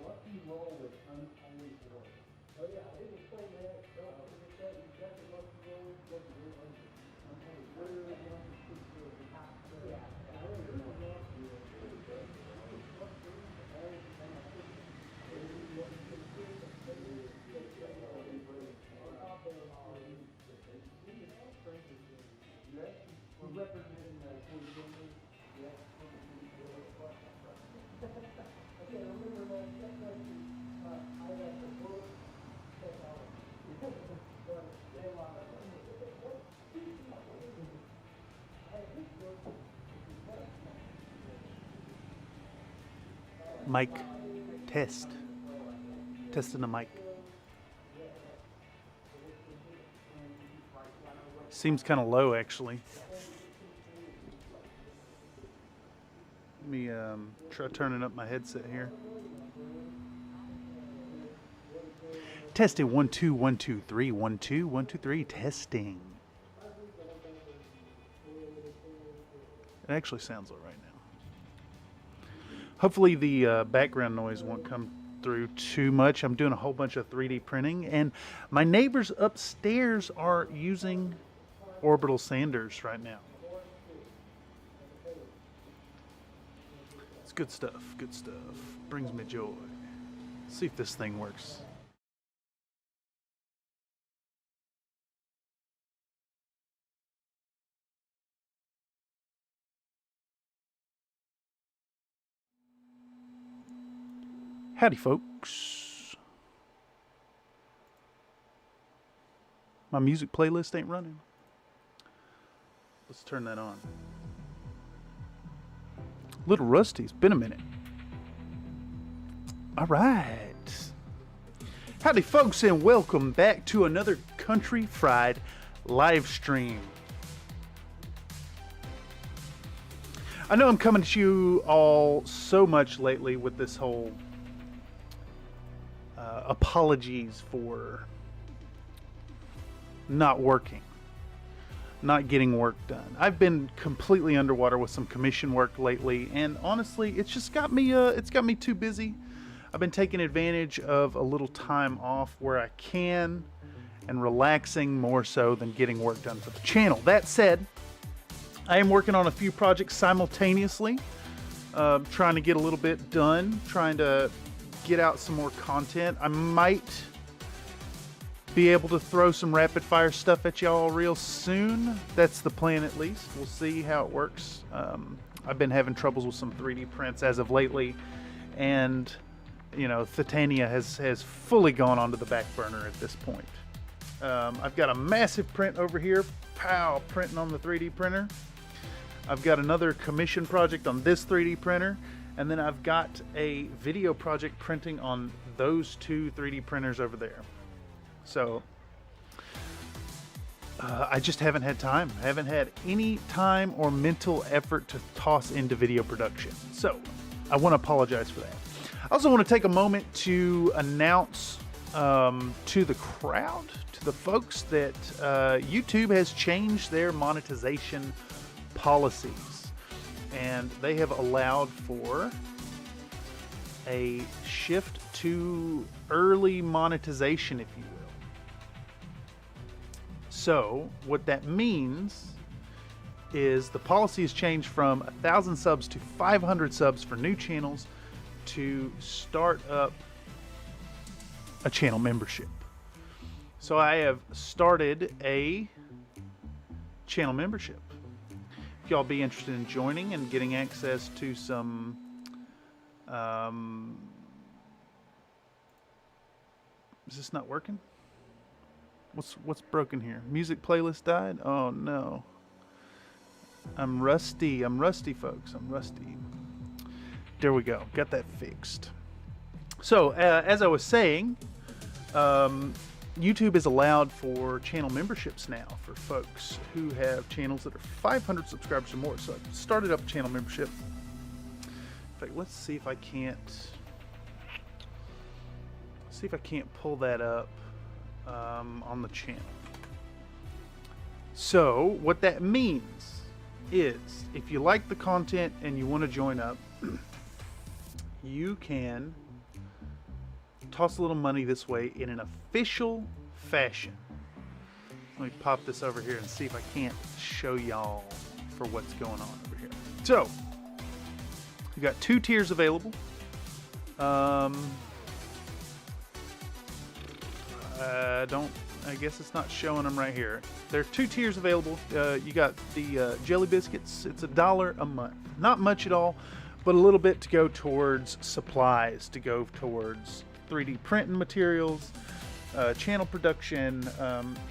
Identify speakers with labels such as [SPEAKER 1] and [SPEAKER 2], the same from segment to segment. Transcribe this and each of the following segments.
[SPEAKER 1] what do you roll with unholy order? Oh yeah, I didn't explain that. Don't forget that. Exactly what you roll with, what you roll under. Unholy order. Yeah. I don't know. We're representing the 40 gamers. Yeah. Okay, remember that technology, I have the book technology. But they want
[SPEAKER 2] Mic test. Testing the mic. Seems kind of low, actually. Let me try turning up my headset here. Testing 1 2 1 2 3 1 2 1 2 3 testing. It actually sounds all right now. Hopefully the background noise won't come through too much. I'm doing a whole bunch of 3D printing, and my neighbors upstairs are using orbital sanders right now. It's good stuff, good stuff. Brings me joy. Let's see if this thing works. Howdy, folks. My music playlist ain't running. Let's turn that on. Little rusty. It's been a minute. All right. Howdy, folks, and welcome back to another Country Fried live stream. I know I'm coming to you all so much lately with this whole apologies for not working, not getting work done. I've been completely underwater with some commission work lately, and honestly, it's just got me too busy. I've been taking advantage of a little time off where I can and relaxing more so than getting work done for the channel. That said, I am working on a few projects simultaneously, trying to get a little bit done, trying to get out some more content. I might be able to throw some rapid fire stuff at y'all real soon. That's the plan, at least. We'll see how it works. I've been having troubles with some 3D prints as of lately, and you know, Titania has fully gone onto the back burner at this point. I've got a massive print over here, pow, printing on the 3D printer. I've got another commission project on this 3D printer, and then I've got a video project printing on those two 3D printers over there. So I just haven't had time. I haven't had any time or mental effort to toss into video production. So I want to apologize for that. I also want to take a moment to announce to the crowd, to the folks, that YouTube has changed their monetization policies, and they have allowed for a shift to early monetization, if you will. So what that means is the policy has changed from 1,000 subs to 500 subs for new channels to start up a channel membership. So I have started a channel membership. If y'all be interested in joining and getting access to some is this not working? What's broken here? Music playlist died? Oh no. I'm rusty, folks. I'm rusty. There we go. Got that fixed. So, as I was saying, YouTube is allowed for channel memberships now for folks who have channels that are 500 subscribers or more. So I've started up a channel membership. In fact, let's see if I can't pull that up on the channel. So what that means is, if you like the content and you want to join up, you can toss a little money this way in an official fashion. Let me pop this over here and see if I can't show y'all for what's going on over here. So, we've got 2 tiers available. I guess it's not showing them right here. There are 2 tiers available. You got the jelly biscuits. It's $1 a month. Not much at all, but a little bit to go towards supplies, to go towards 3D printing materials, channel production,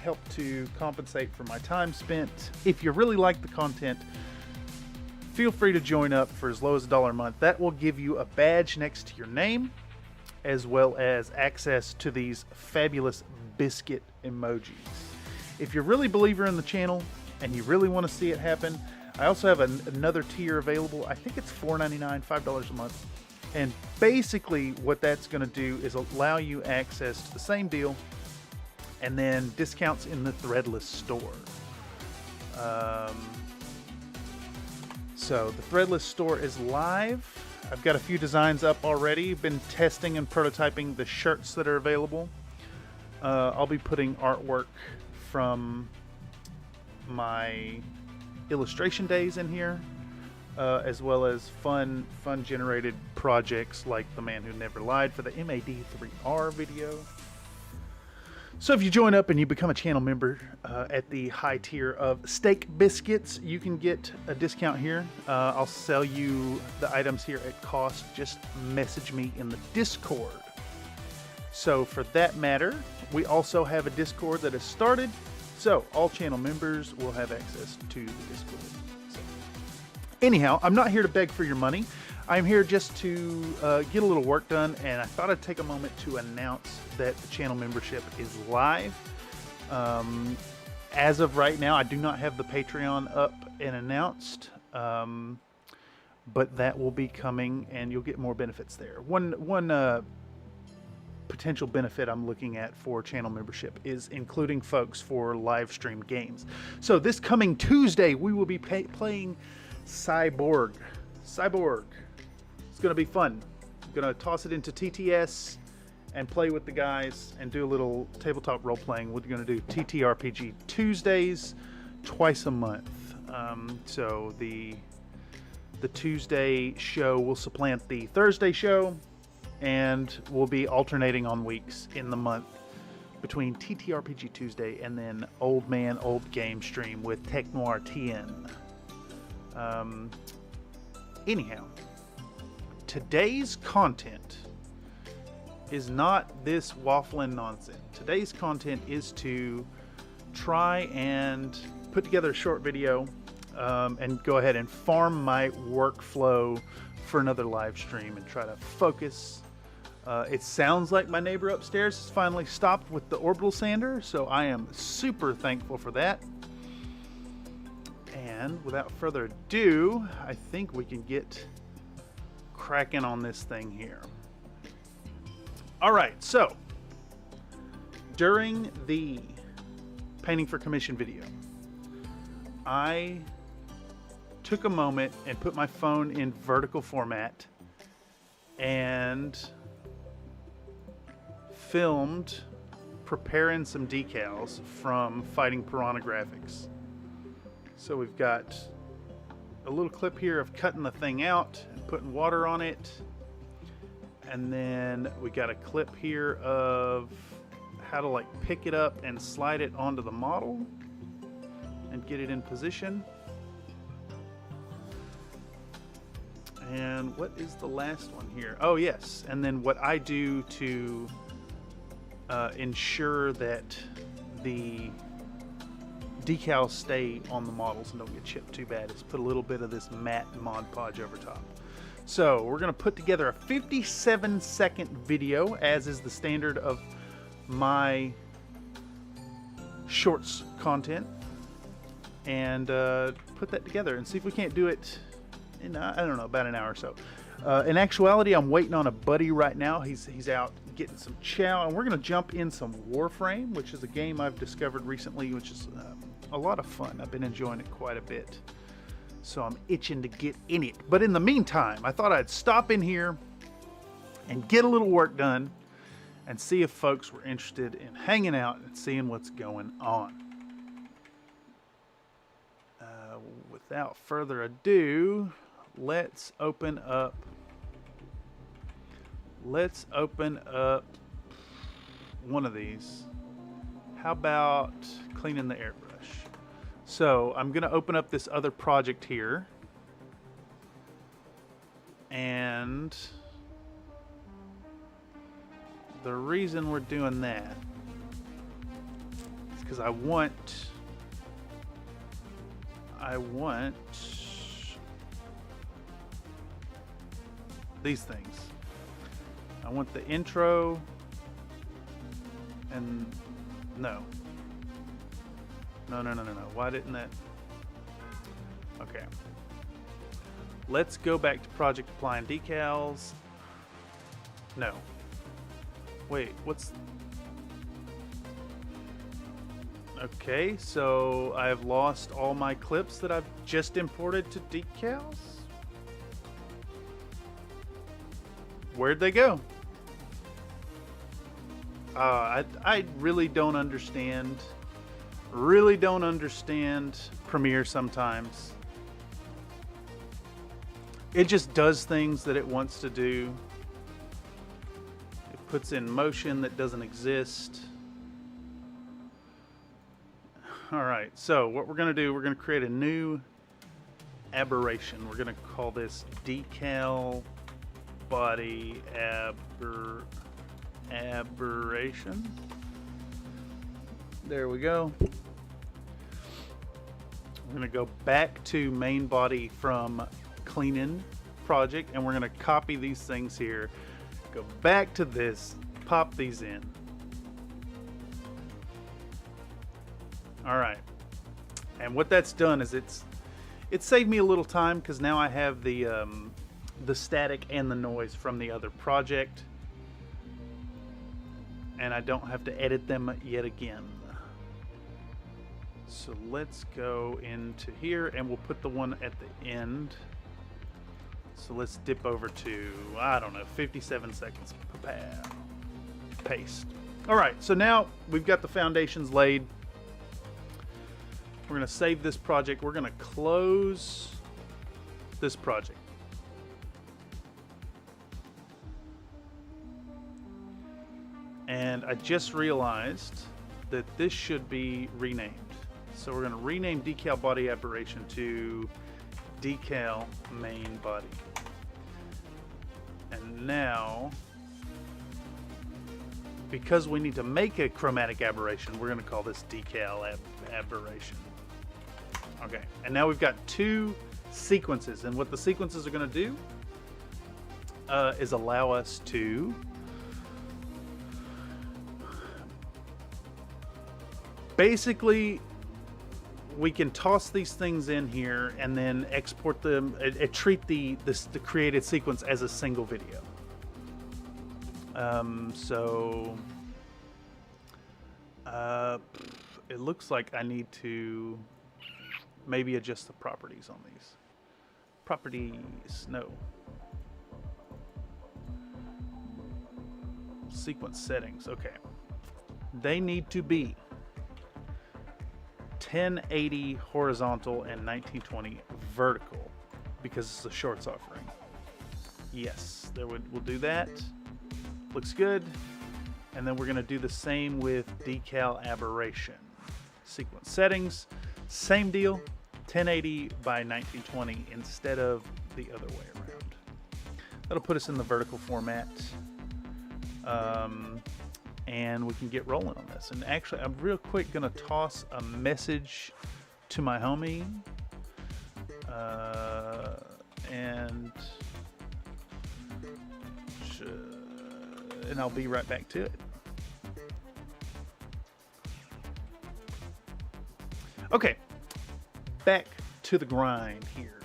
[SPEAKER 2] help to compensate for my time spent. If you really like the content, feel free to join up for as low as $1 a month. That will give you a badge next to your name, as well as access to these fabulous biscuit emojis. If you're really a believer in the channel and you really want to see it happen, I also have another tier available. I think it's $4.99, $5 a month. And basically what that's going to do is allow you access to the same deal and then discounts in the Threadless store. So the Threadless store is live. I've got a few designs up already. Been testing and prototyping the shirts that are available. I'll be putting artwork from my illustration days in here, as well as fun generated projects like The Man Who Never Lied for the MAD3R video. So if you join up and you become a channel member at the high tier of steak biscuits, you can get a discount here. I'll sell you the items here at cost. Just message me in the Discord. So for that matter, we also have a Discord that has started. So all channel members will have access to the Discord. So, anyhow, I'm not here to beg for your money. I'm here just to get a little work done, and I thought I'd take a moment to announce that the channel membership is live. As of right now, I do not have the Patreon up and announced, but that will be coming, and you'll get more benefits there. One potential benefit I'm looking at for channel membership is including folks for live stream games. So this coming Tuesday, we will be playing Cyborg. It's going to be fun. I'm going to toss it into TTS and play with the guys and do a little tabletop role playing. We're going to do TTRPG Tuesdays twice a month. So the Tuesday show will supplant the Thursday show, and we'll be alternating on weeks in the month between TTRPG Tuesday and then Old Man Old Game stream with Tech Noir TN. Anyhow, today's content is not this waffling nonsense. Today's content is to try and put together a short video and go ahead and farm my workflow for another live stream and try to focus. It sounds like my neighbor upstairs has finally stopped with the orbital sander, so I am super thankful for that. And without further ado, I think we can get cracking on this thing here. Alright, so during the painting for commission video, I took a moment and put my phone in vertical format and filmed preparing some decals from Fighting Piranha Graphics. So we've got a little clip here of cutting the thing out and putting water on it, and then we got a clip here of how to like pick it up and slide it onto the model and get it in position. And what is the last one here? Oh yes, and then what I do to ensure that the decals stay on the models and don't get chipped too bad is put a little bit of this matte Mod Podge over top. So we're going to put together a 57-second video, as is the standard of my shorts content, and put that together and see if we can't do it in, I don't know, about an hour or so. In actuality, I'm waiting on a buddy right now. He's out getting some chow, and we're going to jump in some Warframe, which is a game I've discovered recently, which is a lot of fun. I've been enjoying it quite a bit, so I'm itching to get in it. But in the meantime, I thought I'd stop in here and get a little work done, and see if folks were interested in hanging out and seeing what's going on. Without further ado, let's open up one of these. How about cleaning the airbrush? So I'm going to open up this other project here, and the reason we're doing that is because I want these things. I want the intro and no. Why didn't that? Okay. Let's go back to Project Applyin Decals. No. Wait, what's... Okay, so I've lost all my clips that I've just imported to Decals? Where'd they go? I really don't understand. Really don't understand Premiere sometimes. It just does things that it wants to do. It puts in motion that doesn't exist. Alright, so what we're going to do, we're going to create a new aberration. We're going to call this decal body aberration. There we go. We're going to go back to main body from cleaning project, and we're going to copy these things here. Go back to this, pop these in. All right, and what that's done is it saved me a little time, because now I have the static and the noise from the other project, and I don't have to edit them yet again. So let's go into here, and we'll put the one at the end. So let's dip over to, I don't know, 57 seconds. Paste. All right, so now we've got the foundations laid. We're going to save this project. We're going to close this project. And I just realized that this should be renamed. So we're going to rename decal body aberration to decal main body. And now, because we need to make a chromatic aberration, we're going to call this decal aberration. Okay, and now we've got two sequences, and what the sequences are going to do is allow us to basically, we can toss these things in here and then export them, treat the created sequence as a single video. It looks like I need to maybe adjust the properties on these. Properties, no. Sequence settings, okay. They need to be 1080 horizontal and 1920 vertical, because it's a shorts offering. Yes, we'll do that. Looks good. And then we're going to do the same with decal aberration. Sequence settings, same deal, 1080 by 1920 instead of the other way around. That'll put us in the vertical format. And we can get rolling on this. And actually, I'm real quick going to toss a message to my homie. And I'll be right back to it. Okay, back to the grind here.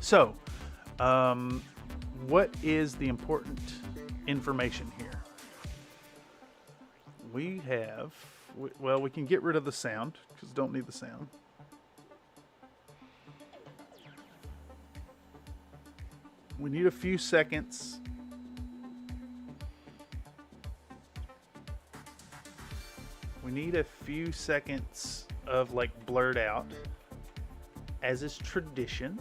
[SPEAKER 2] So, what is the important information here? We have, well, we can get rid of the sound, because don't need the sound. We need a few seconds need a few seconds of like blurred out, as is tradition.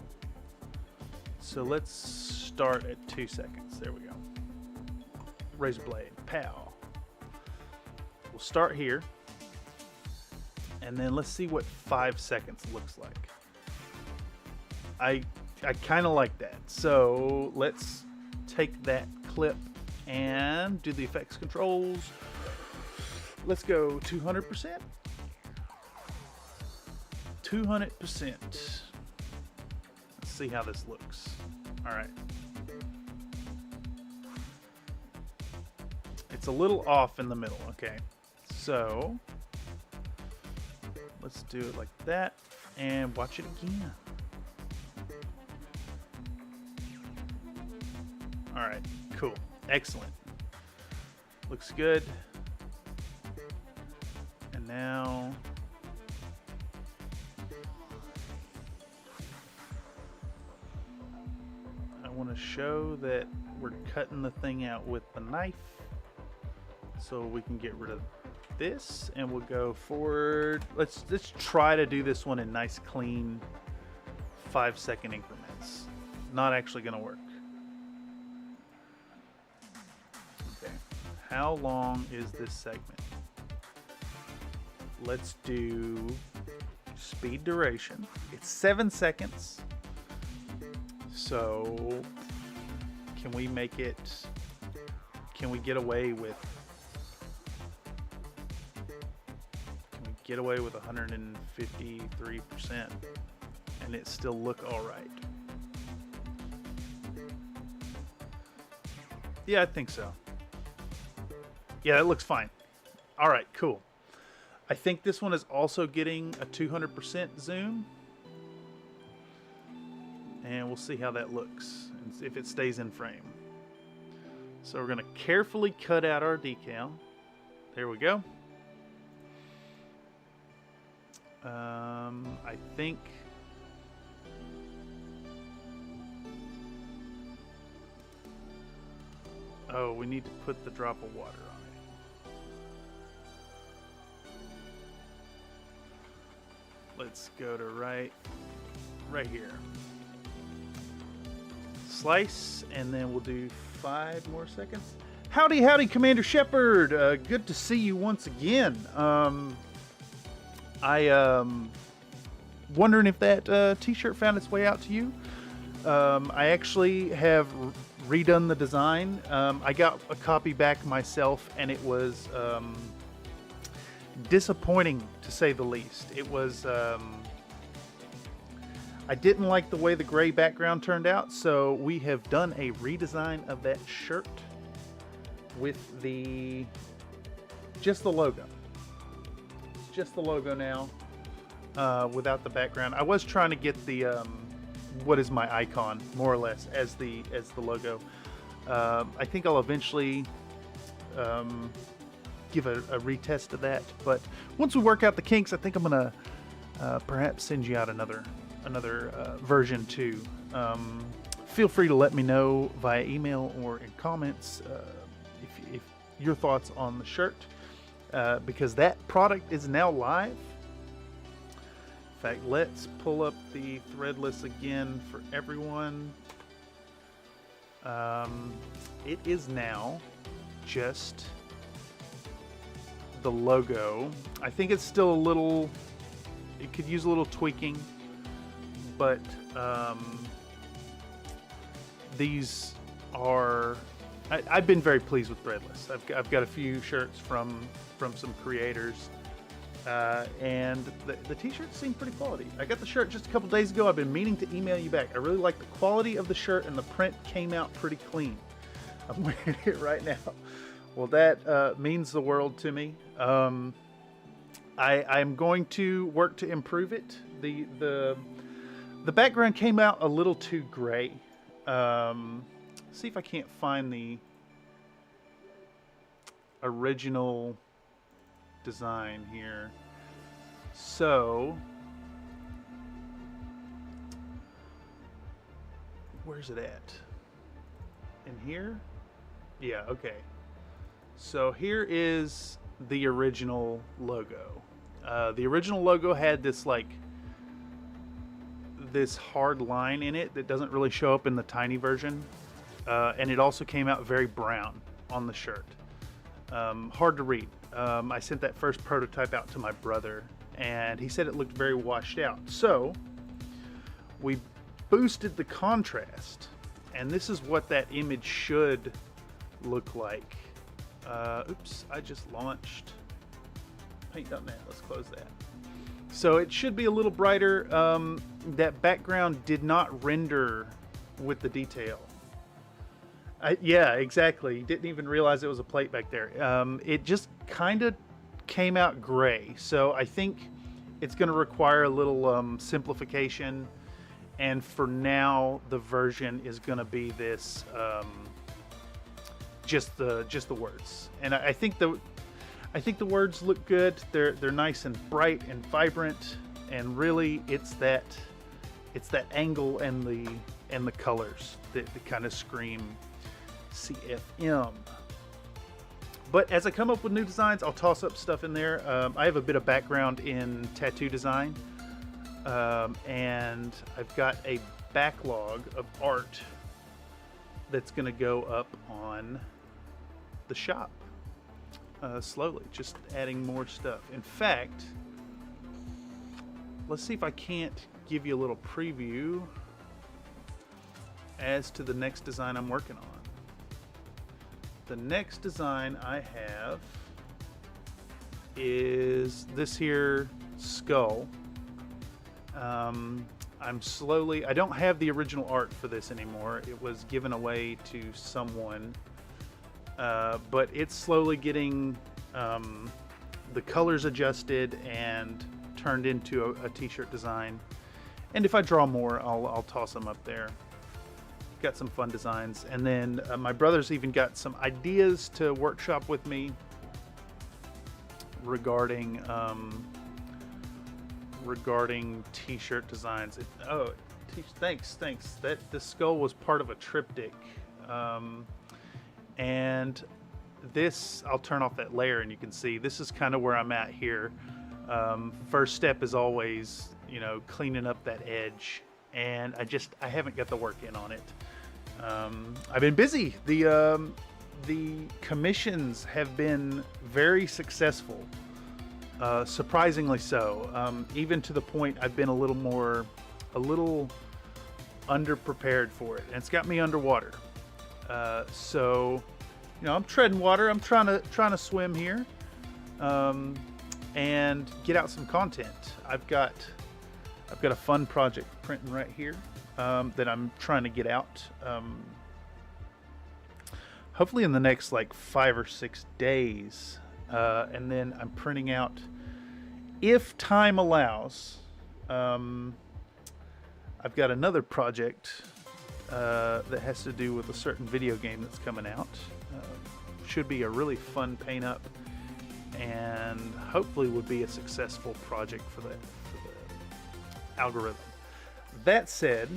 [SPEAKER 2] So let's start at 2 seconds. There we go. Razor blade, pow. We'll start here, and then let's see what 5 seconds looks like. I kind of like that. So let's take that clip and do the effects controls. Let's go 200%. 200%. Let's see how this looks. All right. It's a little off in the middle. Okay. So let's do it like that and watch it again. All right, cool, excellent. Looks good. And now I want to show that we're cutting the thing out with the knife, so we can get rid of this, and we'll go forward. Let's try to do this one in nice, clean 5-second increments. Not actually going to work. How long is this segment? Let's do speed duration. It's 7 seconds. So can we make it, can we get away with 153% and it still look all right? Yeah, I think so. Yeah, that looks fine. All right, cool. I think this one is also getting a 200% zoom. And we'll see how that looks, and if it stays in frame. So we're gonna carefully cut out our decal. There we go. I think we need to put the drop of water on it. Let's go to right here. Slice, and then we'll do 5 more seconds. Howdy, howdy, Commander Shepard. Good to see you once again. Wondering if that t-shirt found its way out to you. I actually have redone the design. I got a copy back myself, and it was disappointing, to say the least. It was I didn't like the way the gray background turned out, so we have done a redesign of that shirt with just the logo. It's just the logo now, without the background. I was trying to get the what is my icon, more or less, as the logo. I think I'll eventually give a retest of that, but once we work out the kinks, I think I'm gonna perhaps send you out another version too. Feel free to let me know via email or in comments if your thoughts on the shirt, because that product is now live. In fact, let's pull up the threadless again for everyone. It is now just the logo. I think it's still a little, it could use a little tweaking, but these are, I've been very pleased with threadless. I've got a few shirts from some creators, and the t-shirts seem pretty quality. I got the shirt just a couple days ago. I've been meaning to email you back. I really like the quality of the shirt, and the print came out pretty clean. I'm wearing it right now. Well, that means the world to me. I'm going to work to improve it. The background came out a little too gray. See if I can't find the original design here. So, where's it at? In here? Yeah, okay. So here is the original logo. The original logo had this this hard line in it that doesn't really show up in the tiny version, and it also came out very brown on the shirt. Hard to read. I sent that first prototype out to my brother, and he said it looked very washed out. So we boosted the contrast, and this is what that image should look like. Oops, I just launched paint.net. Let's close that. So it should be a little brighter. That background did not render with the detail. Yeah, exactly. Didn't even realize it was a plate back there. It just kind of came out gray. So I think it's going to require a little simplification. And for now, the version is going to be this, just the words. And I think the words look good. They're nice and bright and vibrant. And really, it's that angle and the colors that kind of scream CFM. But as I come up with new designs, I'll toss up stuff in there. I have a bit of background in tattoo design, and I've got a backlog of art that's going to go up on the shop slowly, just adding more stuff. In fact, let's see if I can't give you a little preview as to the next design I'm working on. The next design I have is this here skull. I don't have the original art for this anymore. It was given away to someone, but it's slowly getting the colors adjusted and turned into a t-shirt design. And if I draw more, I'll toss them up there. Got some fun designs, and then my brother's even got some ideas to workshop with me regarding t-shirt designs. Thanks. That the skull was part of a triptych, and this, I'll turn off that layer, and you can see this is kind of where I'm at here. First step is always, cleaning up that edge, and I haven't got the work in on it. I've been busy. The commissions have been very successful, surprisingly so. Even to the point I've been a little underprepared for it, and it's got me underwater. So, I'm treading water. I'm trying to swim here, and get out some content. I've got a fun project printing right here that I'm trying to get out. Hopefully in the next 5 or 6 days, and then I'm printing out, if time allows. I've got another project that has to do with a certain video game that's coming out. Should be a really fun paint up, and hopefully would be a successful project for the algorithm. That said,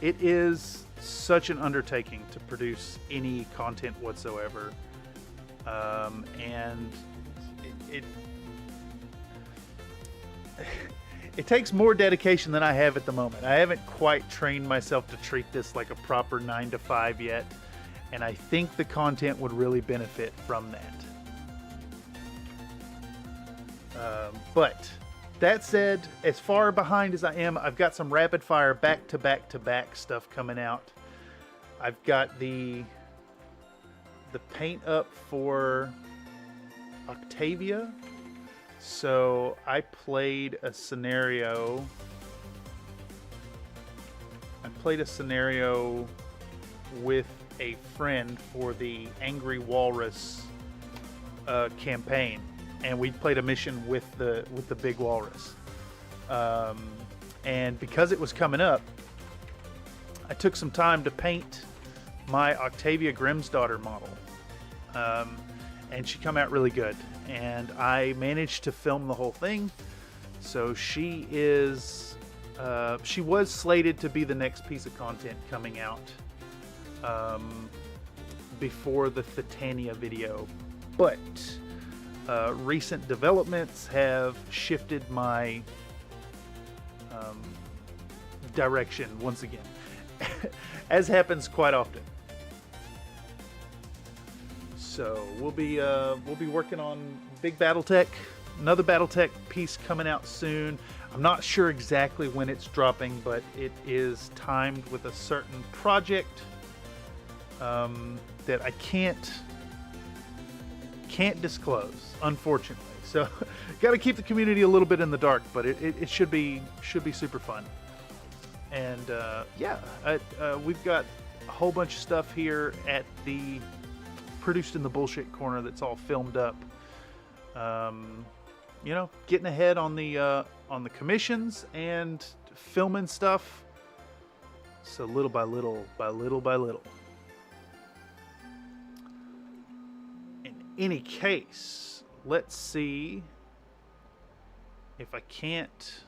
[SPEAKER 2] it is such an undertaking to produce any content whatsoever, and it takes more dedication than I have at the moment. I haven't quite trained myself to treat this like a proper 9 to 5 yet, and I think the content would really benefit from that. But that said, as far behind as I am, I've got some rapid fire back to back stuff coming out. I've got the paint up for Octavia. So I played a scenario. With a friend for the Angry Walrus campaign, and we played a mission with the big walrus. And because it was coming up, I took some time to paint my Octavia Grimsdaughter model, and she come out really good. And I managed to film the whole thing. So she was slated to be the next piece of content coming out before the Titania video, but recent developments have shifted my direction once again, as happens quite often. So we'll be working on big BattleTech, another BattleTech piece coming out soon. I'm not sure exactly when it's dropping, but it is timed with a certain project that I can't disclose, unfortunately. So got to keep the community a little bit in the dark, but it should be super fun. And yeah, we've got a whole bunch of stuff here at the Produced in the Bullshit corner that's all filmed up. You know, getting ahead on the commissions and filming stuff. So little by little, by little by little. In any case, let's see if I can't.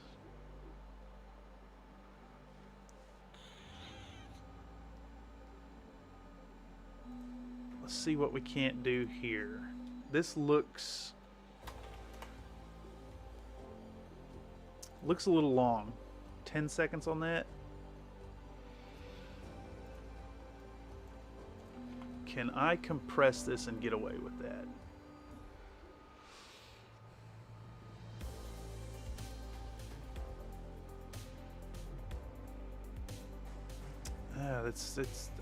[SPEAKER 2] Let's see what we can't do here. This looks a little long. 10 seconds on that. Can I compress this and get away with that?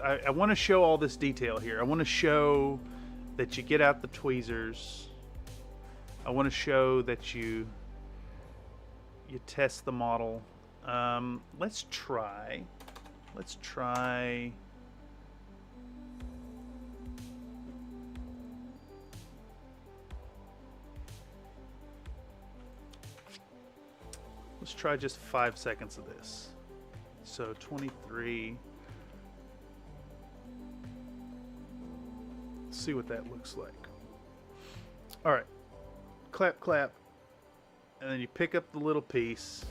[SPEAKER 2] I want to show all this detail here. I want to show that you get out the tweezers. I want to show that you test the model. Let's try. Let's try just 5 seconds of this. So 23. See what that looks like. All right, clap, clap, and then you pick up the little piece.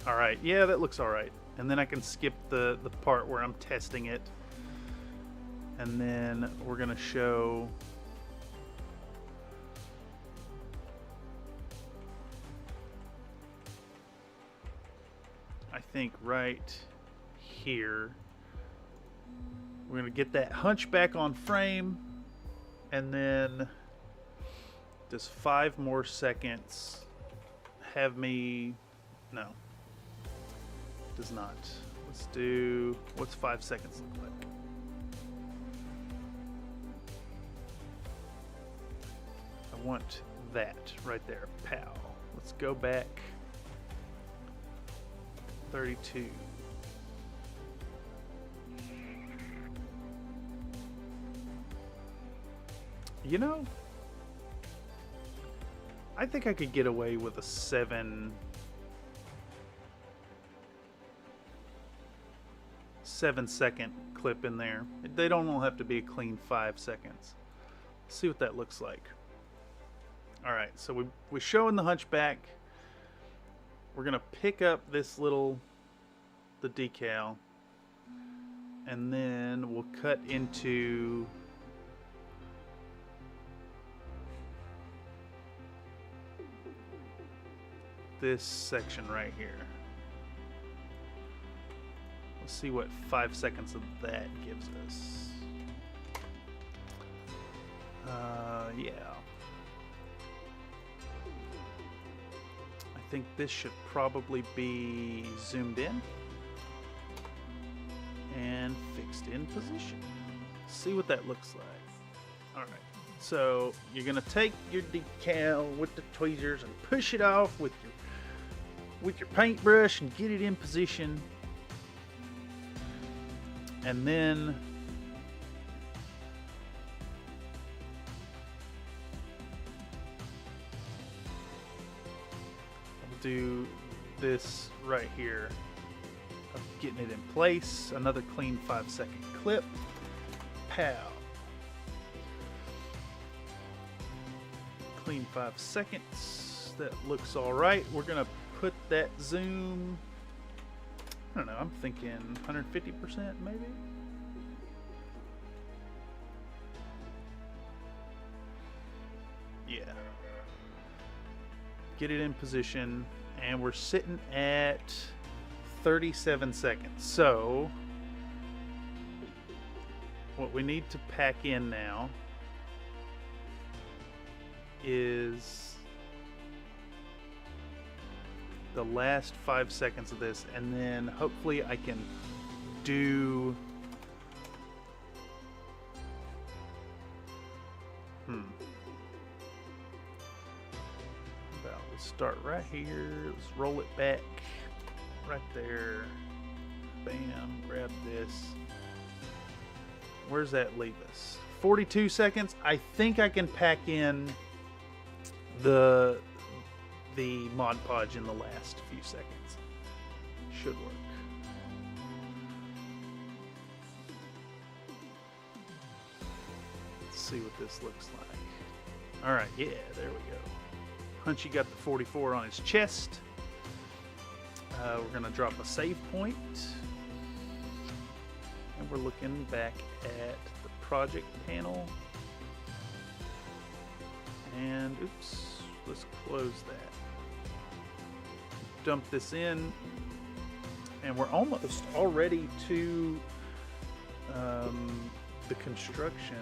[SPEAKER 2] All right, yeah, that looks all right. And then I can skip the part where I'm testing it. And then we're gonna show I think right here. We're gonna get that hunchback on frame, and then just 5 more seconds. Have me, no, does not. Let's do, what's 5 seconds look like? I want that right there, pow. Let's go back 32. You know, I think I could get away with a 7-second clip in there. They don't all have to be a clean 5 seconds. Let's see what that looks like. All right, so we're showing the hunchback. We're gonna pick up this the decal, and then we'll cut into this section right here. Let's see what 5 seconds of that gives us. Yeah. I think this should probably be zoomed in and fixed in position. See what that looks like. All right. So you're gonna take your decal with the tweezers and push it off with your paintbrush and get it in position. And then I'll do this right here of getting it in place. Another clean 5-second clip. Pow. Clean 5 seconds. That looks all right. We're gonna put that zoom, I don't know, I'm thinking 150% maybe. Yeah, Get it in position, and we're sitting at 37 seconds. So what we need to pack in now is the last 5 seconds of this, and then hopefully I can do let's start right here. Let's roll it back right there. Bam, grab this. Where's that leave us? 42 seconds. I think I can pack in the Mod Podge in the last few seconds. Should work. Let's see what this looks like. Alright, yeah, there we go. Hunchy got the 44 on his chest. We're going to drop a save point. And we're looking back at the project panel. And, oops, let's close that. Dump this in. And we're almost already to the construction.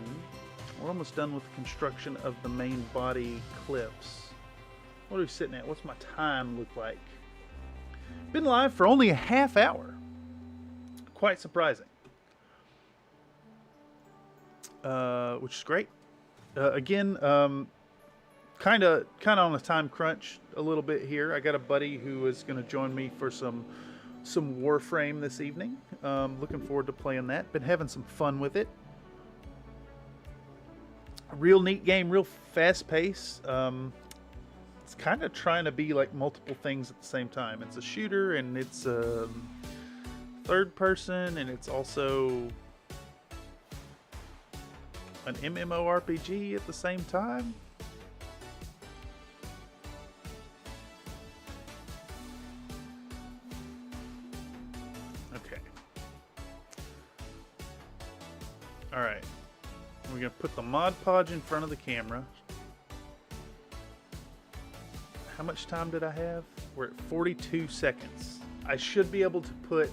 [SPEAKER 2] We're almost done with the construction of the main body clips. What are we sitting at? What's my time look like? Been live for only a half hour. Quite surprising. Which is great. Again, kind of on a time crunch a little bit here. I got a buddy who is going to join me for some Warframe this evening. Looking forward to playing that. Been having some fun with it. A real neat game, real fast pace. It's kind of trying to be like multiple things at the same time. It's a shooter, and it's third person, and it's also an MMORPG at the same time. Okay. Alright. We're going to put the Mod Podge in front of the camera. How much time did I have? We're at 42 seconds. I should be able to put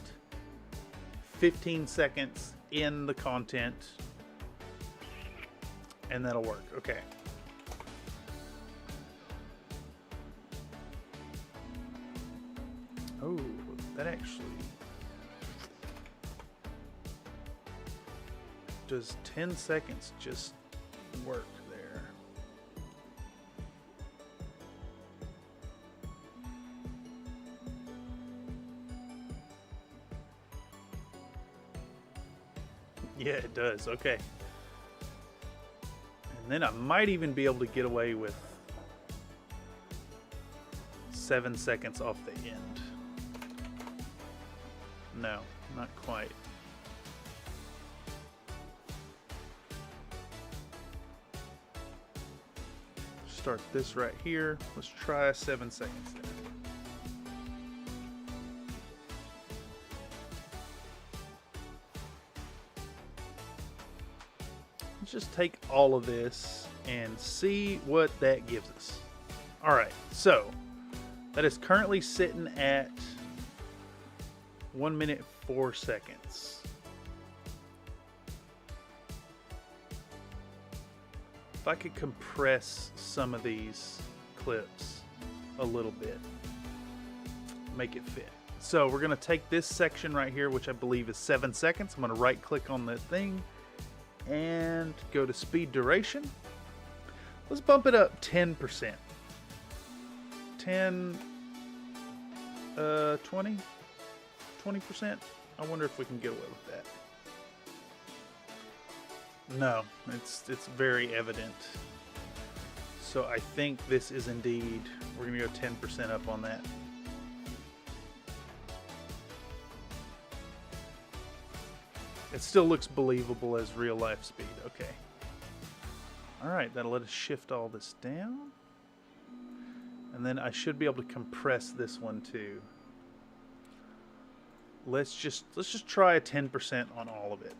[SPEAKER 2] 15 seconds in the content, and that'll work. Okay. Oh, that actually does 10 seconds just work there. Yeah, it does. Okay. And then I might even be able to get away with 7 seconds off the end. No, not quite. Start this right here. Let's try 7 seconds there. Let's just take all of this and see what that gives us. Alright, so that is currently sitting at 1 minute 4 seconds. If I could compress some of these clips a little bit, make it fit. So we're going to take this section right here, which I believe is 7 seconds. I'm going to right click on that thing and go to speed duration. Let's bump it up 10%. 10, 20, 20%. I wonder if we can get away with that. No, it's very evident. So I think this is indeed, we're going to go 10% up on that. It still looks believable as real life speed. Okay. Alright, that'll let us shift all this down. And then I should be able to compress this one too. Let's just try a 10% on all of it.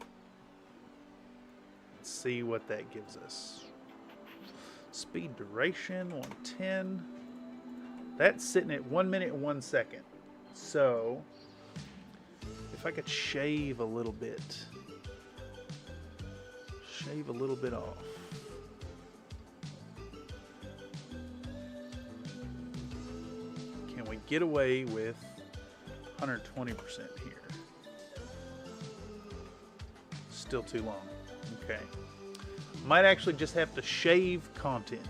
[SPEAKER 2] Let's see what that gives us. Speed duration 110. That's sitting at 1 minute and 1 second. So if I could shave a little bit off. Can we get away with 120% here? Still too long. Okay. Might actually just have to shave content.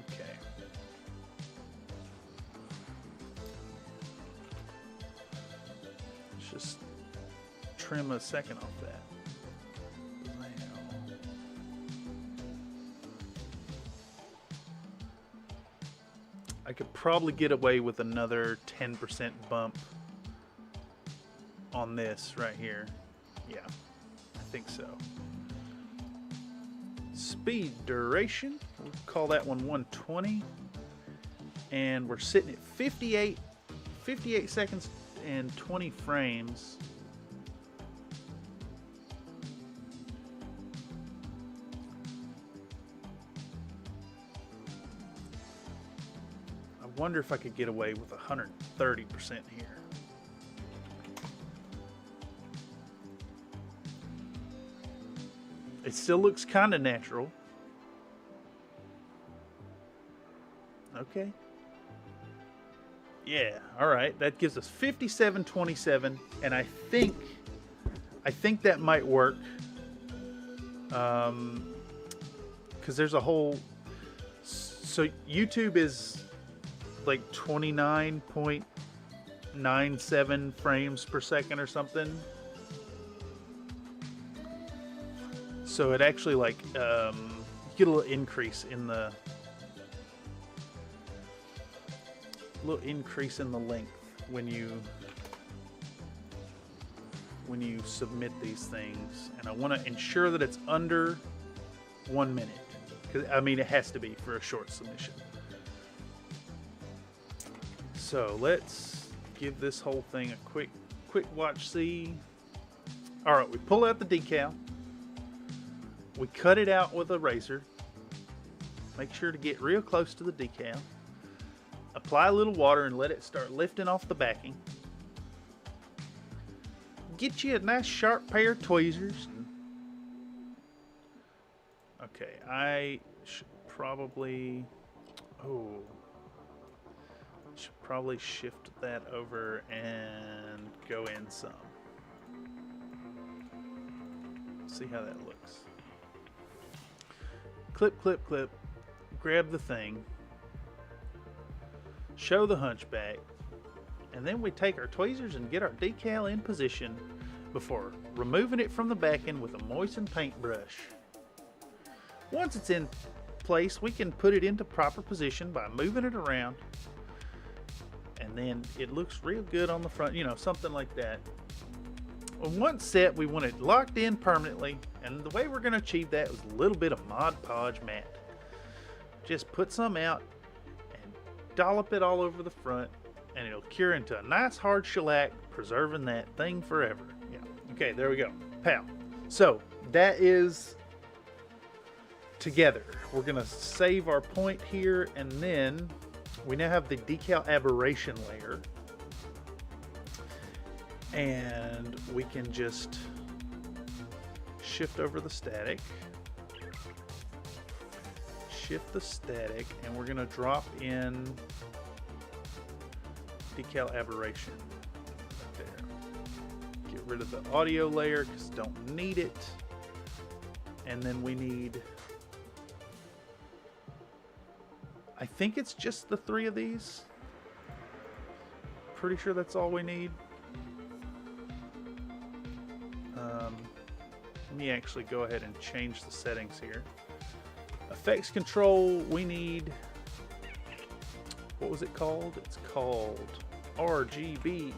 [SPEAKER 2] Okay. Let's just trim a second off that. I could probably get away with another 10% bump on this right here. Yeah, I think so. Speed duration, we'll call that one 120. And we're sitting at 58 seconds and 20 frames. I wonder if I could get away with 130% here. It still looks kind of natural. Okay. Yeah, all right. That gives us 57.27, and I think that might work. Because there's a whole. So YouTube is like 29.97 frames per second or something. So it actually like you get a little increase in the length when you submit these things, and I want to ensure that it's under 1 minute, because I mean it has to be for a short submission. So let's give this whole thing a quick watch see. All right, we pull out the decal. We cut it out with a razor. Make sure to get real close to the decal. Apply a little water and let it start lifting off the backing. Get you a nice sharp pair of tweezers. Okay, I should probably shift that over and go in some. See how that looks. Clip, clip, clip. Grab the thing. Show the hunchback. And then we take our tweezers and get our decal in position before removing it from the backing with a moistened paintbrush. Once it's in place, we can put it into proper position by moving it around. And then it looks real good on the front, you know, something like that. Once set, we want it locked in permanently, and the way we're going to achieve that is a little bit of Mod Podge matte. Just put some out and dollop it all over the front, and it'll cure into a nice hard shellac, preserving that thing forever. Yeah. Okay, there we go. Pow. So that is together. We're going to save our point here, and then we now have the decal aberration layer. And we can just shift over the static. Shift the static, and we're going to drop in decal aberration right there. Get rid of the audio layer because don't need it. And then we need, I think it's just the 3 of these. Pretty sure that's all we need. Let me actually go ahead and change the settings here. Effects control, we need, what was it called? It's called RGB,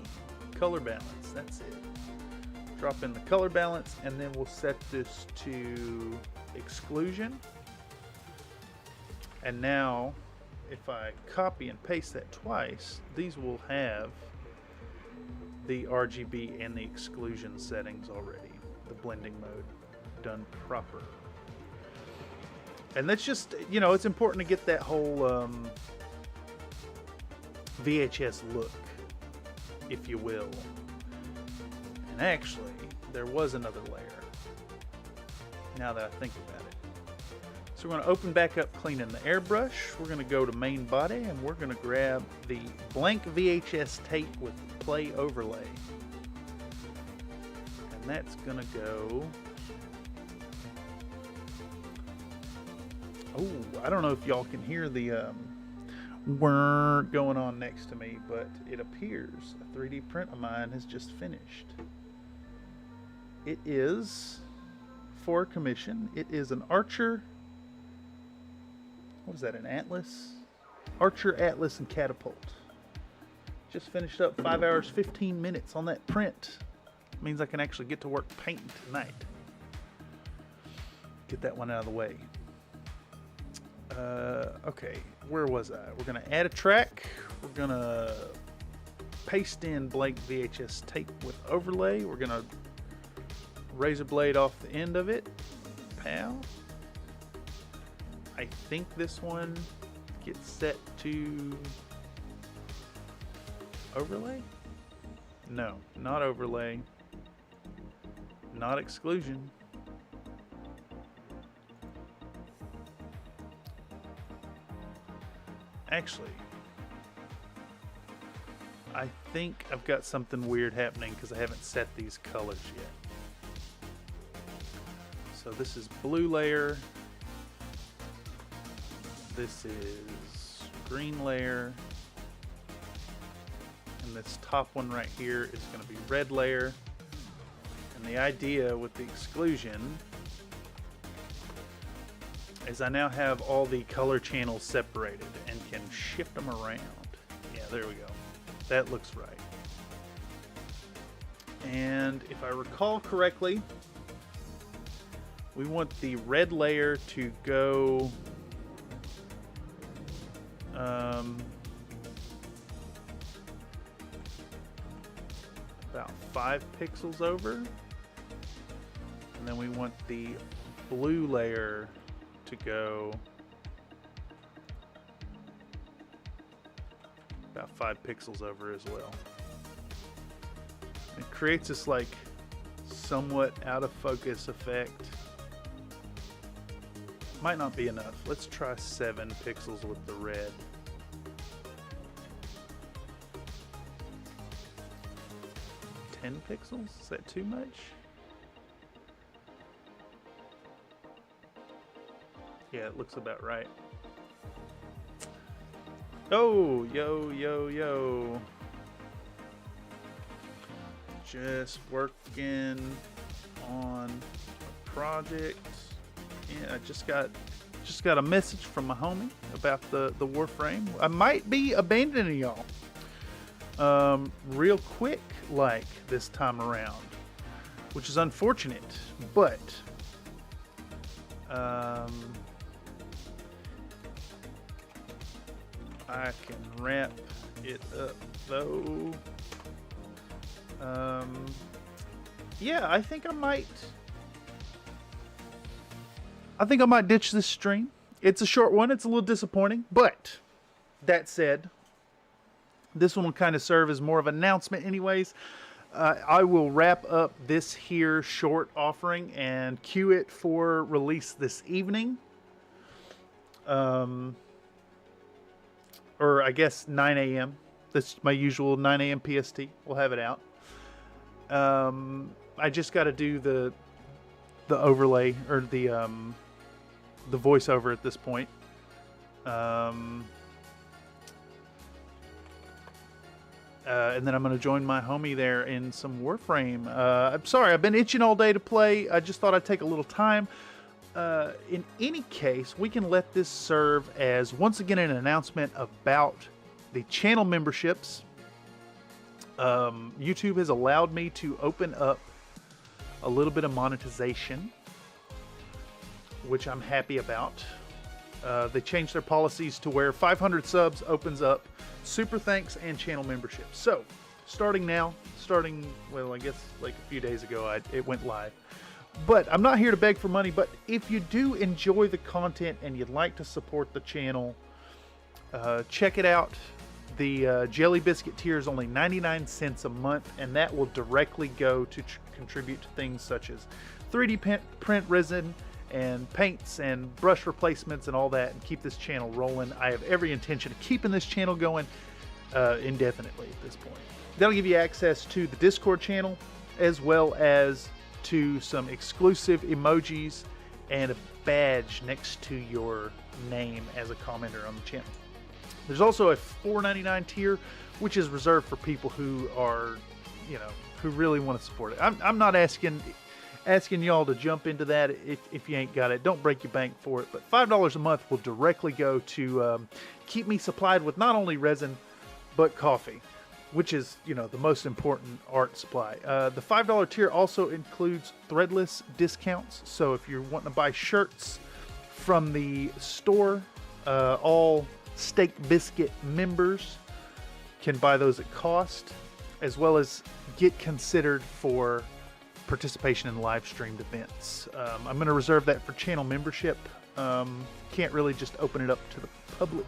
[SPEAKER 2] color balance, that's it. Drop in the color balance, and then we'll set this to exclusion. And now, if I copy and paste that twice, these will have the RGB and the exclusion settings already. the blending mode done proper. And that's just, you know, it's important to get that whole VHS look, if you will. And actually, there was another layer, now that I think about it. So we're going to open back up cleaning the airbrush. We're going to go to main body, and we're going to grab the blank VHS tape with play overlay. And that's going to go... Oh, I don't know if y'all can hear the whir going on next to me, but it appears a 3D print of mine has just finished. It is for commission. It is an Archer... What is that, an Atlas? Archer, Atlas, and Catapult. Just finished up 5 hours, 15 minutes on that print. Means I can actually get to work painting tonight. Get that one out of the way. Okay, where was I? We're going to add a track. We're going to paste in blank VHS tape with overlay. We're going to razor blade off the end of it. Pow. I think this one gets set to overlay? No, not overlay. Not exclusion. Actually, I think I've got something weird happening because I haven't set these colors yet. So this is blue layer. This is green layer. And this top one right here is going to be red layer. And the idea with the exclusion is I now have all the color channels separated and can shift them around. Yeah, there we go. That looks right. And if I recall correctly, we want the red layer to go about 5 pixels over. And then we want the blue layer to go about 5 pixels over as well. It creates this like somewhat out of focus effect. Might not be enough. Let's try 7 pixels with the red. $10 pixels? Is that too much? Yeah, it looks about right. Oh, yo. Just working on a project. Yeah, I just got a message from my homie about the Warframe. I might be abandoning y'all real quick like this time around, which is unfortunate, but I can wrap it up though. Yeah, I think I might ditch this stream. It's a short one. It's a little disappointing, but that said, this one will kind of serve as more of an announcement anyways. I will wrap up this here short offering and queue it for release this evening. Or I guess 9 a.m. That's my usual 9 a.m. PST. We'll have it out. I just got to do the overlay or the voiceover at this point. And then I'm going to join my homie there in some Warframe. I'm sorry, I've been itching all day to play. I just thought I'd take a little time. In any case, we can let this serve as, once again, an announcement about the channel memberships. YouTube has allowed me to open up a little bit of monetization, which I'm happy about. They changed their policies to where 500 subs opens up super thanks and channel memberships. So starting now. Well, I guess like a few days ago it went live. But I'm not here to beg for money, but if you do enjoy the content and you'd like to support the channel, check it out. The Jelly Biscuit tier is only 99 cents a month, and that will directly go to contribute to things such as 3D print resin and paints and brush replacements and all that, and keep this channel rolling. I have every intention of keeping this channel going indefinitely at this point. That'll give you access to the Discord channel, as well as to some exclusive emojis and a badge next to your name as a commenter on the channel. There's also a $4.99 tier, which is reserved for people who are, who really want to support it. I'm not asking y'all to jump into that if you ain't got it. Don't break your bank for it. But $5 a month will directly go to keep me supplied with not only resin, but coffee, which is, the most important art supply. The $5 tier also includes threadless discounts. So if you're wanting to buy shirts from the store, all Steak Biscuit members can buy those at cost, as well as get considered for participation in live streamed events. I'm going to reserve that for channel membership. Can't really just open it up to the public.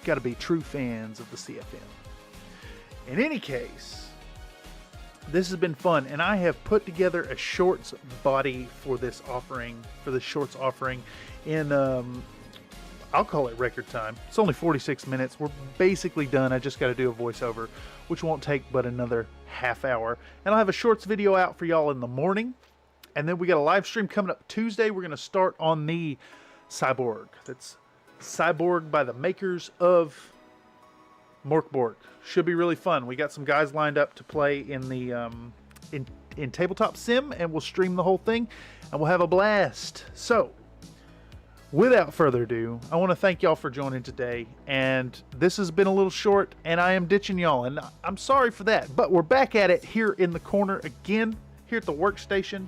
[SPEAKER 2] Got to be true fans of the CFM. In any case, this has been fun, and I have put together a shorts body for this offering, in I'll call it record time. It's only 46 minutes. We're basically done. I just got to do a voiceover, which won't take but another half hour. And I'll have a shorts video out for y'all in the morning. And then we got a live stream coming up Tuesday. We're going to start on the Cyborg. That's Cyborg by the makers of Morkborg. Should be really fun. We got some guys lined up to play in the in Tabletop Sim, and we'll stream the whole thing, and we'll have a blast. So, without further ado, I want to thank y'all for joining today, and this has been a little short, and I am ditching y'all, and I'm sorry for that, but we're back at it here in the corner again, here at the workstation.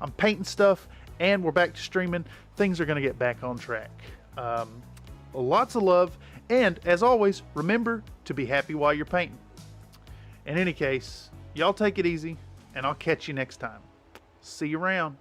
[SPEAKER 2] I'm painting stuff, and we're back to streaming. Things are going to get back on track. Lots of love, and as always, remember to be happy while you're painting. In any case, y'all take it easy, and I'll catch you next time. See you around.